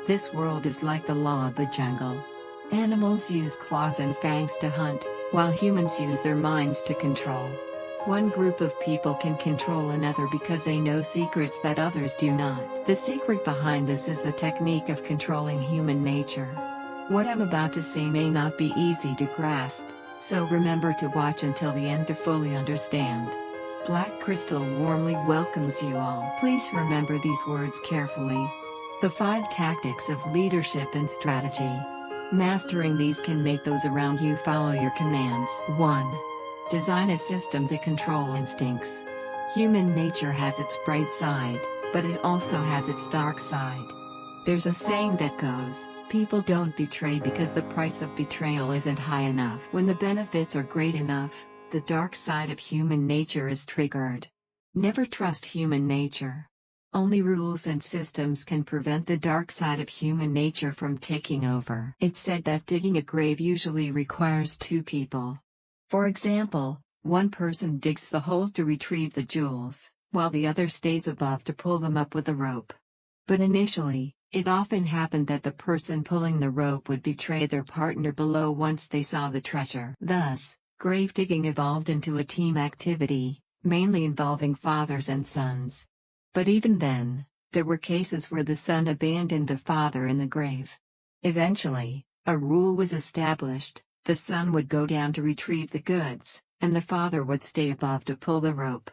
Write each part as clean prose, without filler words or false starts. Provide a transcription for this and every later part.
This world is like the law of the jungle. Animals use claws and fangs to hunt, while humans use their minds to control. One group of people can control another because they know secrets that others do not. The secret behind this is the technique of controlling human nature. What I'm about to say may not be easy to grasp, so remember to watch until the end to fully understand. Black Crystal warmly welcomes you all. Please remember these words carefully. The 5 tactics of leadership and strategy. Mastering these can make those around you follow your commands. 1. Design a system to control instincts. Human nature has its bright side, but it also has its dark side. There's a saying that goes, people don't betray because the price of betrayal isn't high enough. When the benefits are great enough, the dark side of human nature is triggered. Never trust human nature. Only rules and systems can prevent the dark side of human nature from taking over. It's said that digging a grave usually requires 2 people. For example, one person digs the hole to retrieve the jewels, while the other stays above to pull them up with a rope. But initially, it often happened that the person pulling the rope would betray their partner below once they saw the treasure. Thus, grave digging evolved into a team activity, mainly involving fathers and sons. But even then, there were cases where the son abandoned the father in the grave. Eventually, a rule was established: the son would go down to retrieve the goods, and the father would stay above to pull the rope.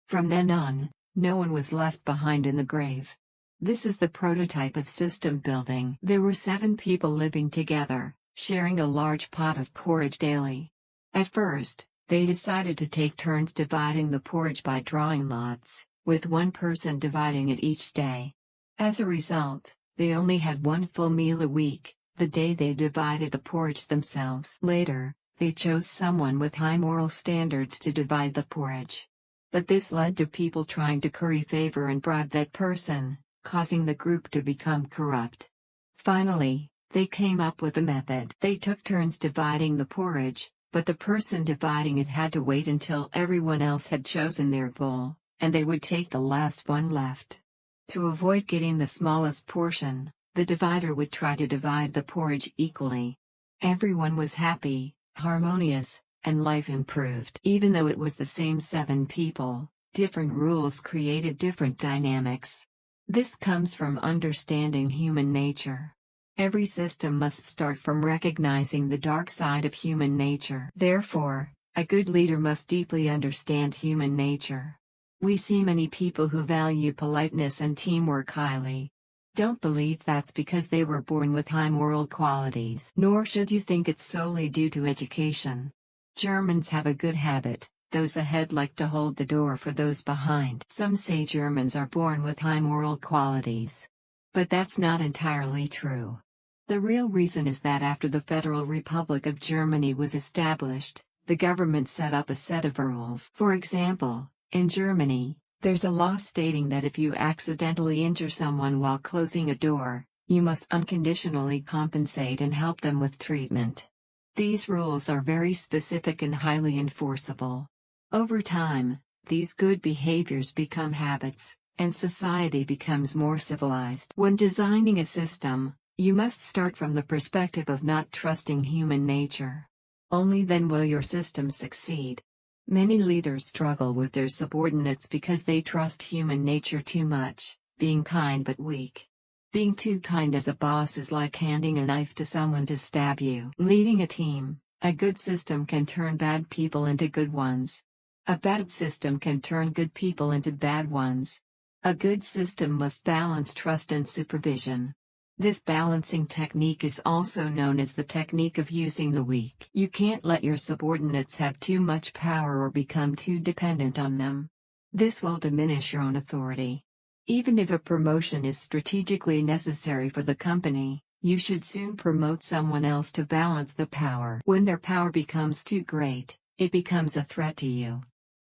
From then on, no one was left behind in the grave. This is the prototype of system building. There were 7 people living together, sharing a large pot of porridge daily. At first, they decided to take turns dividing the porridge by drawing lots, with one person dividing it each day. As a result, they only had one full meal a week, the day they divided the porridge themselves. Later, they chose someone with high moral standards to divide the porridge. But this led to people trying to curry favor and bribe that person, causing the group to become corrupt. Finally, they came up with a method. They took turns dividing the porridge, but the person dividing it had to wait until everyone else had chosen their bowl, and they would take the last one left. To avoid getting the smallest portion, the divider would try to divide the porridge equally. Everyone was happy, harmonious, and life improved. Even though it was the same 7 people, different rules created different dynamics. This comes from understanding human nature. Every system must start from recognizing the dark side of human nature. Therefore, a good leader must deeply understand human nature. We see many people who value politeness and teamwork highly. Don't believe that's because they were born with high moral qualities. Nor should you think it's solely due to education. Germans have a good habit: those ahead like to hold the door for those behind. Some say Germans are born with high moral qualities. But that's not entirely true. The real reason is that after the Federal Republic of Germany was established, the government set up a set of rules. For example, in Germany, there's a law stating that if you accidentally injure someone while closing a door, you must unconditionally compensate and help them with treatment. These rules are very specific and highly enforceable. Over time, these good behaviors become habits, and society becomes more civilized. When designing a system, you must start from the perspective of not trusting human nature. Only then will your system succeed. Many leaders struggle with their subordinates because they trust human nature too much, being kind but weak. Being too kind as a boss is like handing a knife to someone to stab you. Leading a team, a good system can turn bad people into good ones. A bad system can turn good people into bad ones. A good system must balance trust and supervision. This balancing technique is also known as the technique of using the weak. You can't let your subordinates have too much power or become too dependent on them. This will diminish your own authority. Even if a promotion is strategically necessary for the company, you should soon promote someone else to balance the power. When their power becomes too great, it becomes a threat to you.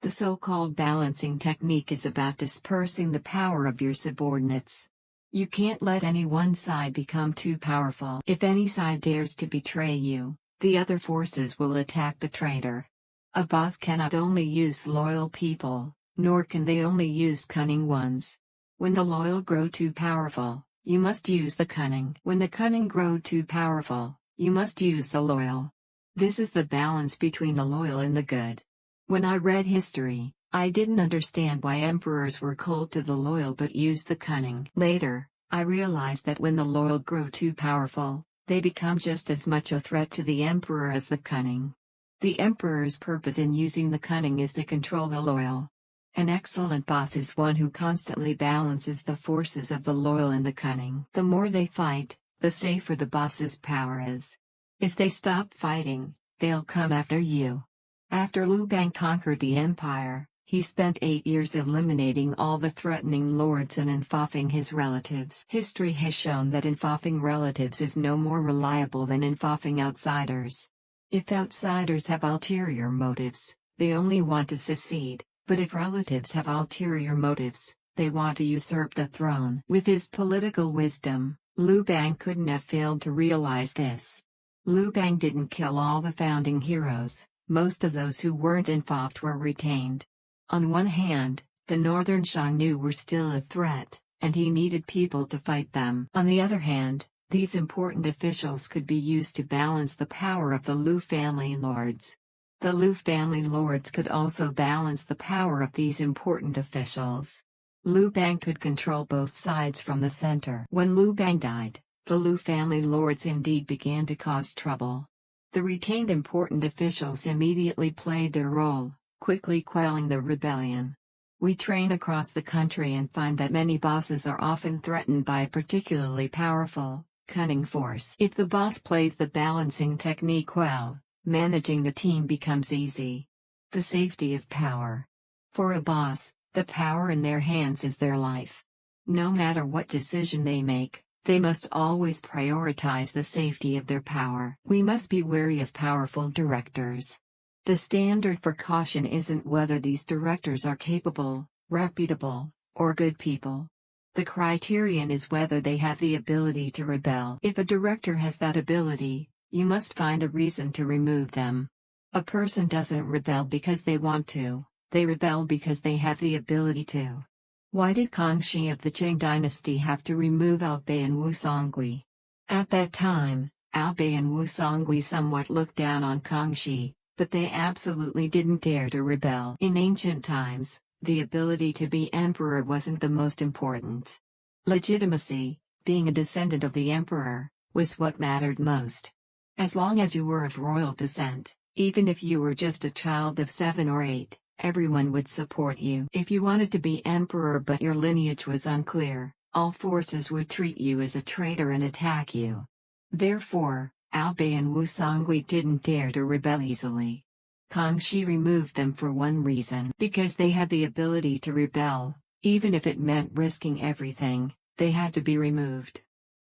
The so-called balancing technique is about dispersing the power of your subordinates. You can't let any one side become too powerful. If any side dares to betray you, the other forces will attack the traitor. A boss cannot only use loyal people, nor can they only use cunning ones. When the loyal grow too powerful, you must use the cunning. When the cunning grow too powerful, you must use the loyal. This is the balance between the loyal and the good. When I read history, I didn't understand why emperors were cold to the loyal but used the cunning. Later, I realized that when the loyal grow too powerful, they become just as much a threat to the emperor as the cunning. The emperor's purpose in using the cunning is to control the loyal. An excellent boss is one who constantly balances the forces of the loyal and the cunning. The more they fight, the safer the boss's power is. If they stop fighting, they'll come after you. After Liu Bang conquered the empire, he spent 8 years eliminating all the threatening lords and infaufing his relatives. History has shown that infaufing relatives is no more reliable than infaufing outsiders. If outsiders have ulterior motives, they only want to secede, but if relatives have ulterior motives, they want to usurp the throne. With his political wisdom, Liu Bang couldn't have failed to realize this. Liu Bang didn't kill all the founding heroes, most of those who weren't infaufed were retained. On one hand, the northern Xiongnu were still a threat, and he needed people to fight them. On the other hand, these important officials could be used to balance the power of the Liu family lords. The Liu family lords could also balance the power of these important officials. Liu Bang could control both sides from the center. When Liu Bang died, the Liu family lords indeed began to cause trouble. The retained important officials immediately played their role, quickly quelling the rebellion. We train across the country and find that many bosses are often threatened by a particularly powerful, cunning force. If the boss plays the balancing technique well, managing the team becomes easy. The safety of power. For a boss, the power in their hands is their life. No matter what decision they make, they must always prioritize the safety of their power. We must be wary of powerful directors. The standard for caution isn't whether these directors are capable, reputable, or good people. The criterion is whether they have the ability to rebel. If a director has that ability, you must find a reason to remove them. A person doesn't rebel because they want to, they rebel because they have the ability to. Why did Kangxi of the Qing dynasty have to remove Albei and Wu Songui? At that time, Albei and Wu Songui somewhat looked down on Kangxi, but they absolutely didn't dare to rebel. In ancient times, the ability to be emperor wasn't the most important. Legitimacy, being a descendant of the emperor, was what mattered most. As long as you were of royal descent, even if you were just a child of 7 or 8, everyone would support you. If you wanted to be emperor but your lineage was unclear, all forces would treat you as a traitor and attack you. Therefore, Albei and Wu Songui didn't dare to rebel easily. Kangxi removed them for one reason. Because they had the ability to rebel, even if it meant risking everything, they had to be removed.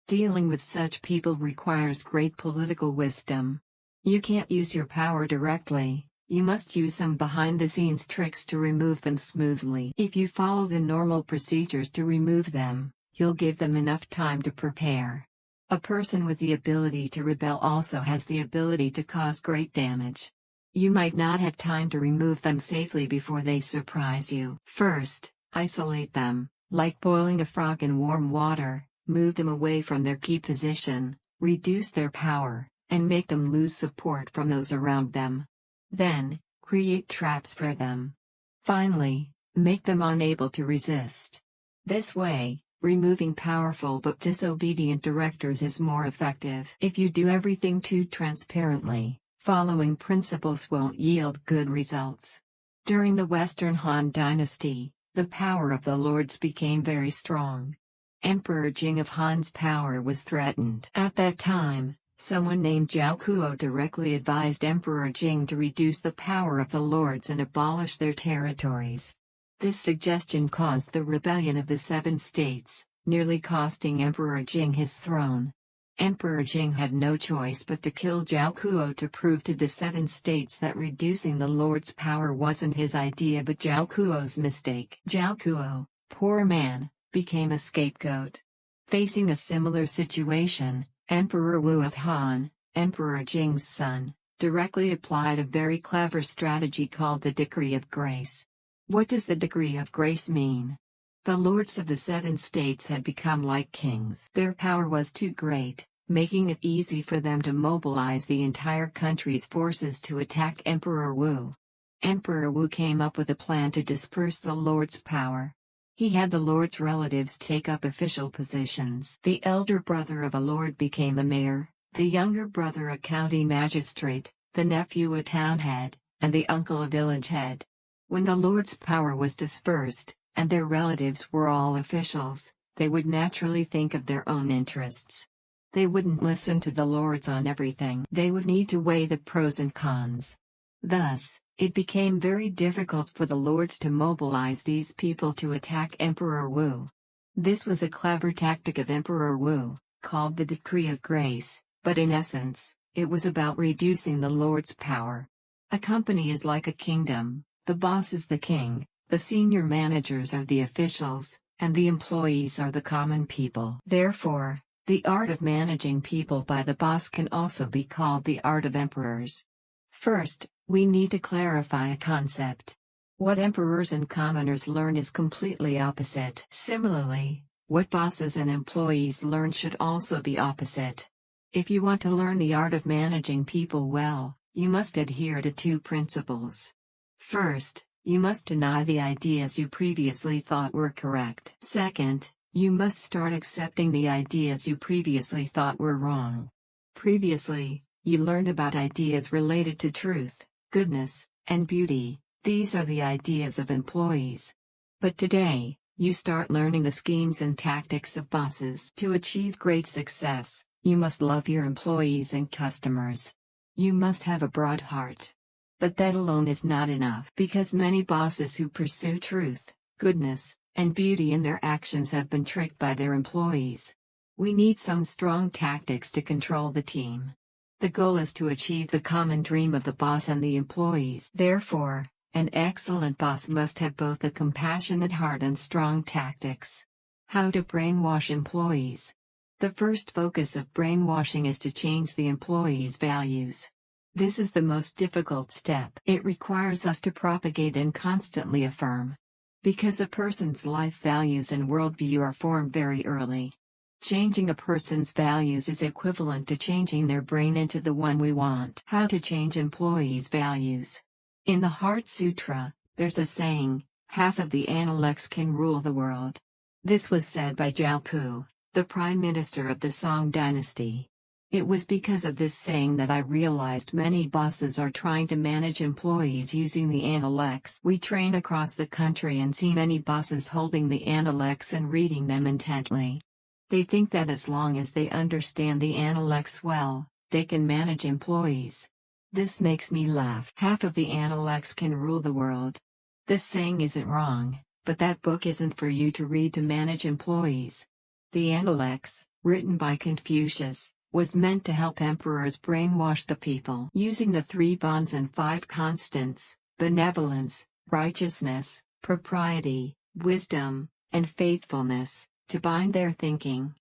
Dealing with such people requires great political wisdom. You can't use your power directly, you must use some behind-the-scenes tricks to remove them smoothly. If you follow the normal procedures to remove them, you'll give them enough time to prepare. A person with the ability to rebel also has the ability to cause great damage. You might not have time to remove them safely before they surprise you. First, isolate them, like boiling a frog in warm water, move them away from their key position, reduce their power, and make them lose support from those around them. Then, create traps for them. Finally, make them unable to resist. This way, removing powerful but disobedient directors is more effective. If you do everything too transparently, following principles won't yield good results. During the Western Han Dynasty, the power of the lords became very strong. Emperor Jing of Han's power was threatened. At that time, someone named Zhao Kuo directly advised Emperor Jing to reduce the power of the lords and abolish their territories. This suggestion caused the rebellion of the 7 states, nearly costing Emperor Jing his throne. Emperor Jing had no choice but to kill Zhao Kuo to prove to the 7 states that reducing the lord's power wasn't his idea but Zhao Kuo's mistake. Zhao Kuo, poor man, became a scapegoat. Facing a similar situation, Emperor Wu of Han, Emperor Jing's son, directly applied a very clever strategy called the Decree of Grace. What does the Decree of Grace mean? The lords of the 7 states had become like kings. Their power was too great, making it easy for them to mobilize the entire country's forces to attack Emperor Wu. Emperor Wu came up with a plan to disperse the lord's power. He had the lord's relatives take up official positions. The elder brother of a lord became a mayor, the younger brother a county magistrate, the nephew a town head, and the uncle a village head. When the lord's power was dispersed, and their relatives were all officials, they would naturally think of their own interests. They wouldn't listen to the lords on everything. They would need to weigh the pros and cons. Thus, it became very difficult for the lords to mobilize these people to attack Emperor Wu. This was a clever tactic of Emperor Wu, called the Decree of Grace, but in essence, it was about reducing the lord's power. A company is like a kingdom, the boss is the king, the senior managers are the officials, and the employees are the common people. Therefore, the art of managing people by the boss can also be called the art of emperors. First, we need to clarify a concept. What emperors and commoners learn is completely opposite. Similarly, what bosses and employees learn should also be opposite. If you want to learn the art of managing people well, you must adhere to 2 principles. First, you must deny the ideas you previously thought were correct. Second, you must start accepting the ideas you previously thought were wrong. Previously, you learned about ideas related to truth, goodness, and beauty. These are the ideas of employees. But today, you start learning the schemes and tactics of bosses. To achieve great success, you must love your employees and customers. You must have a broad heart. But that alone is not enough, because many bosses who pursue truth, goodness, and beauty in their actions have been tricked by their employees. We need some strong tactics to control the team. The goal is to achieve the common dream of the boss and the employees. Therefore, an excellent boss must have both a compassionate heart and strong tactics. How to brainwash employees. The first focus of brainwashing is to change the employees' values. This is the most difficult step. It requires us to propagate and constantly affirm. Because a person's life values and worldview are formed very early. Changing a person's values is equivalent to changing their brain into the one we want. How to change employees' values. In the Heart Sutra, there's a saying, half of the intellects can rule the world. This was said by Zhao Pu, the prime minister of the Song dynasty. It was because of this saying that I realized many bosses are trying to manage employees using the intellects. We train across the country and see many bosses holding the intellects and reading them intently. They think that as long as they understand the intellects well, they can manage employees. This makes me laugh. Half of the intellects can rule the world. This saying isn't wrong, but that book isn't for you to read to manage employees. The Intellects, written by Confucius, was meant to help emperors brainwash the people using the 3 bonds and 5 constants, benevolence, righteousness, propriety, wisdom, and faithfulness, to bind their thinking.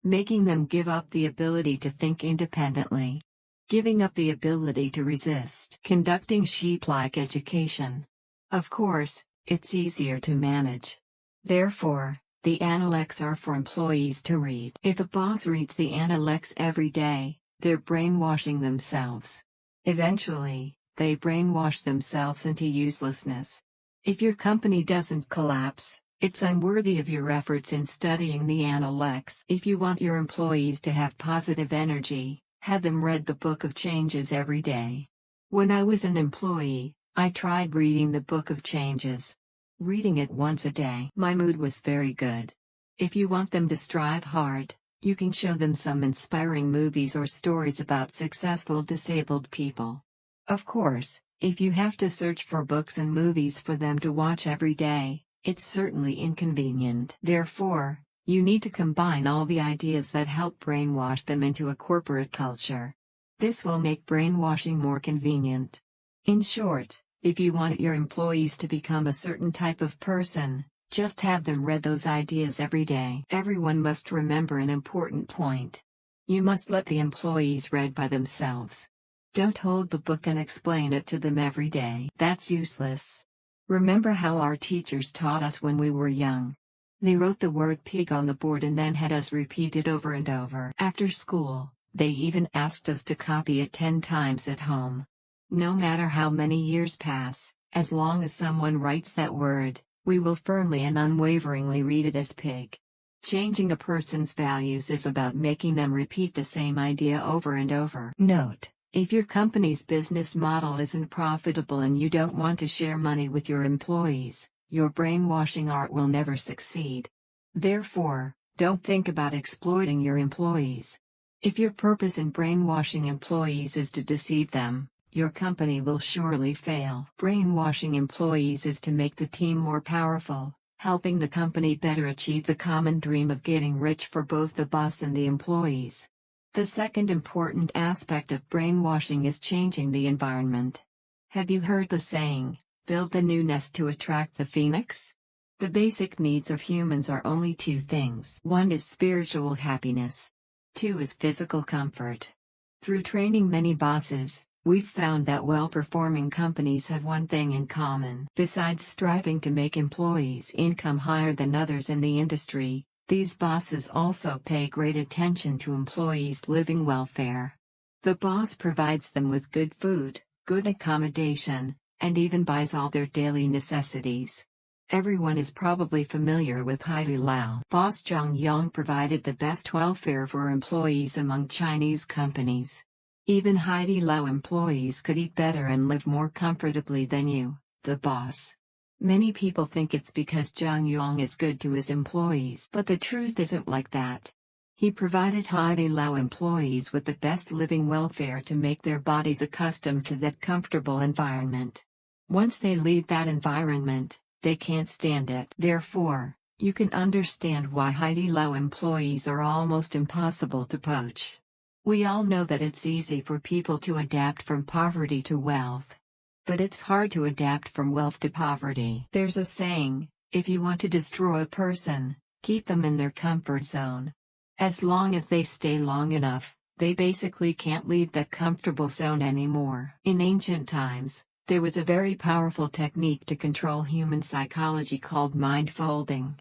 Making them give up the ability to think independently. Giving up the ability to resist. Conducting sheep-like education. Of course, it's easier to manage. Therefore, the intellects are for employees to read. If a boss reads the intellects every day, they're brainwashing themselves. Eventually, they brainwash themselves into uselessness. If your company doesn't collapse, it's unworthy of your efforts in studying the intellects. If you want your employees to have positive energy, have them read the Book of Changes every day. When I was an employee, I tried reading the Book of Changes. Reading it once a day, my mood was very good. If you want them to strive hard, you can show them some inspiring movies or stories about successful disabled people. Of course, if you have to search for books and movies for them to watch every day, it's certainly inconvenient. Therefore, you need to combine all the ideas that help brainwash them into a corporate culture. This will make brainwashing more convenient. In short, if you want your employees to become a certain type of person, just have them read those ideas every day. Everyone must remember an important point. You must let the employees read by themselves. Don't hold the book and explain it to them every day. That's useless. Remember how our teachers taught us when we were young. They wrote the word pig on the board and then had us repeat it over and over. After school, they even asked us to copy it 10 times at home. No matter how many years pass, as long as someone writes that word, we will firmly and unwaveringly read it as pig. Changing a person's values is about making them repeat the same idea over and over. Note: if your company's business model isn't profitable and you don't want to share money with your employees, your brainwashing art will never succeed. Therefore, don't think about exploiting your employees. If your purpose in brainwashing employees is to deceive them, your company will surely fail. Brainwashing employees is to make the team more powerful, helping the company better achieve the common dream of getting rich for both the boss and the employees. The second important aspect of brainwashing is changing the environment. Have you heard the saying, build the new nest to attract the phoenix? The basic needs of humans are only two things. One is spiritual happiness. Two is physical comfort. Through training many bosses, we've found that well-performing companies have one thing in common. Besides striving to make employees' income higher than others in the industry, these bosses also pay great attention to employees' living welfare. The boss provides them with good food, good accommodation, and even buys all their daily necessities. Everyone is probably familiar with Haidai Lao. Boss Zhang Yang provided the best welfare for employees among Chinese companies. Even Haidai Lao employees could eat better and live more comfortably than you, the boss. Many people think it's because Zhang Yang is good to his employees, but the truth isn't like that. He provided Haidai Lao employees with the best living welfare to make their bodies accustomed to that comfortable environment. Once they leave that environment, they can't stand it. Therefore, you can understand why Haidai Lao employees are almost impossible to poach. We all know that it's easy for people to adapt from poverty to wealth. But it's hard to adapt from wealth to poverty. There's a saying, if you want to destroy a person, keep them in their comfort zone. As long as they stay long enough, they basically can't leave that comfortable zone anymore. In ancient times, there was a very powerful technique to control human psychology called mind folding.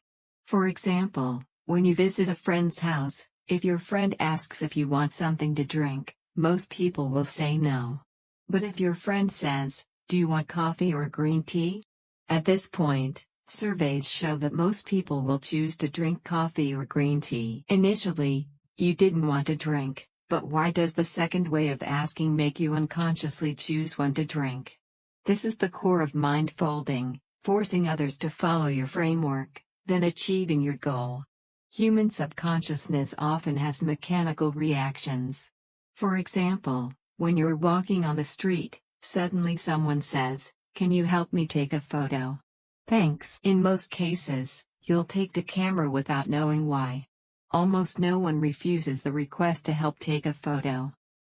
For example, when you visit a friend's house, if your friend asks if you want something to drink, most people will say no. But if your friend says, "Do you want coffee or green tea?" At this point, surveys show that most people will choose to drink coffee or green tea. Initially, you didn't want to drink, but why does the second way of asking make you unconsciously choose one to drink? This is the core of mind folding, forcing others to follow your framework, then achieving your goal. Human subconsciousness often has mechanical reactions. For example, when you're walking on the street, suddenly someone says, "Can you help me take a photo?" "Thanks." In most cases, you'll take the camera without knowing why. Almost no one refuses the request to help take a photo.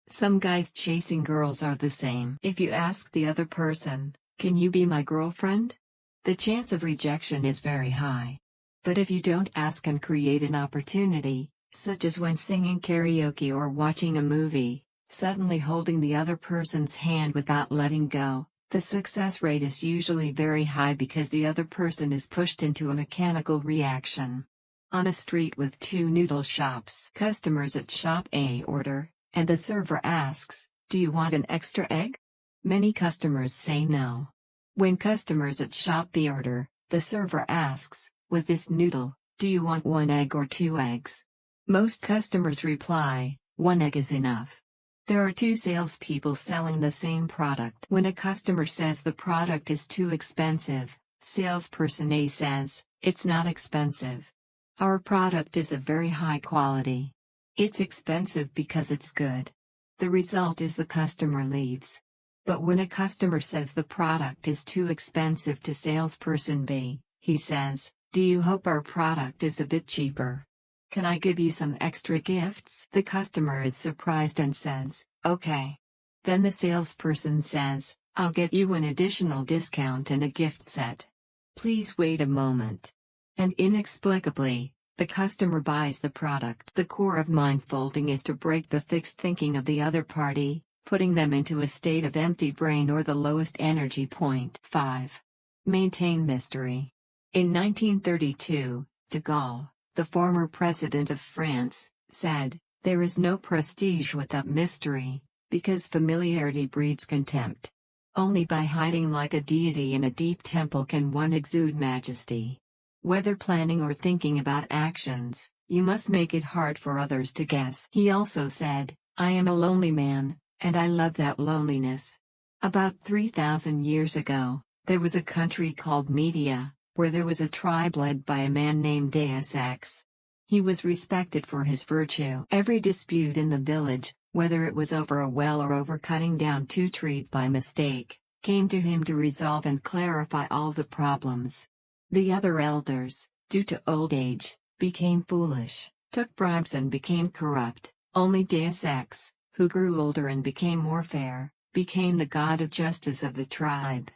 Some guys chasing girls are the same. If you ask the other person, "Can you be my girlfriend?" the chance of rejection is very high. But if you don't ask and create an opportunity, such as when singing karaoke or watching a movie, suddenly holding the other person's hand without letting go, the success rate is usually very high because the other person is pushed into a mechanical reaction. On a street with two noodle shops, customers at shop A order, and the server asks, "Do you want an extra egg?" Many customers say no. When customers at shop B order, the server asks, "With this noodle, do you want 1 egg or 2 eggs?" Most customers reply, "1 egg is enough." There are two salespeople selling the same product. When a customer says the product is too expensive, salesperson A says, "It's not expensive. Our product is of very high quality. It's expensive because it's good." The result is the customer leaves. But when a customer says the product is too expensive to salesperson B, he says, "Do you hope our product is a bit cheaper? Can I give you some extra gifts?" The customer is surprised and says, "Okay." Then the salesperson says, "I'll get you an additional discount and a gift set. Please wait a moment." And inexplicably, the customer buys the product. The core of mind folding is to break the fixed thinking of the other party, putting them into a state of empty brain or the lowest energy point. 5. Maintain mystery. In 1932, De Gaulle, the former president of France, said, "There is no prestige without mystery, because familiarity breeds contempt. Only by hiding like a deity in a deep temple can one exude majesty. Whether planning or thinking about actions, you must make it hard for others to guess." He also said, "I am a lonely man, and I love that loneliness." About 3,000 years ago, there was a country called Media, where there was a tribe led by a man named Deus Ex. He was respected for his virtue. Every dispute in the village, whether it was over a well or over cutting down 2 trees by mistake, came to him to resolve and clarify all the problems. The other elders, due to old age, became foolish, took bribes and became corrupt. Only Deus Ex, who grew older and became more fair, became the god of justice of the tribe.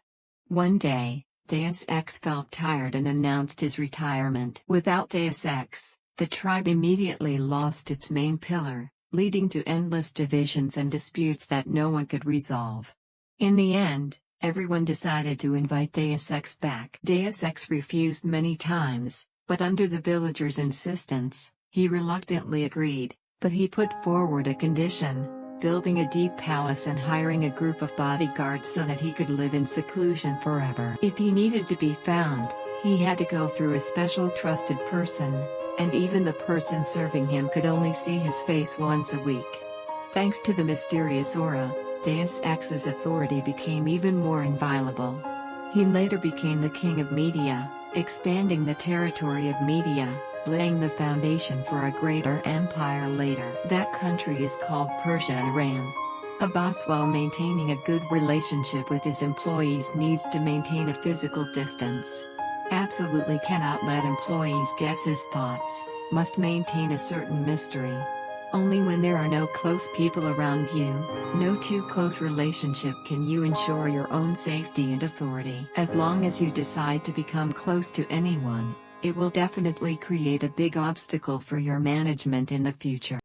One day, Deus Ex felt tired and announced his retirement. Without Deus Ex, the tribe immediately lost its main pillar, leading to endless divisions and disputes that no one could resolve. In the end, everyone decided to invite Deus Ex back. Deus Ex refused many times, but under the villagers' insistence, he reluctantly agreed, but he put forward a condition: building a deep palace and hiring a group of bodyguards so that he could live in seclusion forever. If he needed to be found, he had to go through a special trusted person, and even the person serving him could only see his face once a week. Thanks to the mysterious aura, Deus Ex's authority became even more inviolable. He later became the king of Media, expanding the territory of Media, laying the foundation for a greater empire later. That country is called Persia-Iran. A boss, while maintaining a good relationship with his employees, needs to maintain a physical distance. Absolutely cannot let employees guess his thoughts, must maintain a certain mystery. Only when there are no close people around you, no too close relationship, can you ensure your own safety and authority. As long as you decide to become close to anyone, it will definitely create a big obstacle for your management in the future.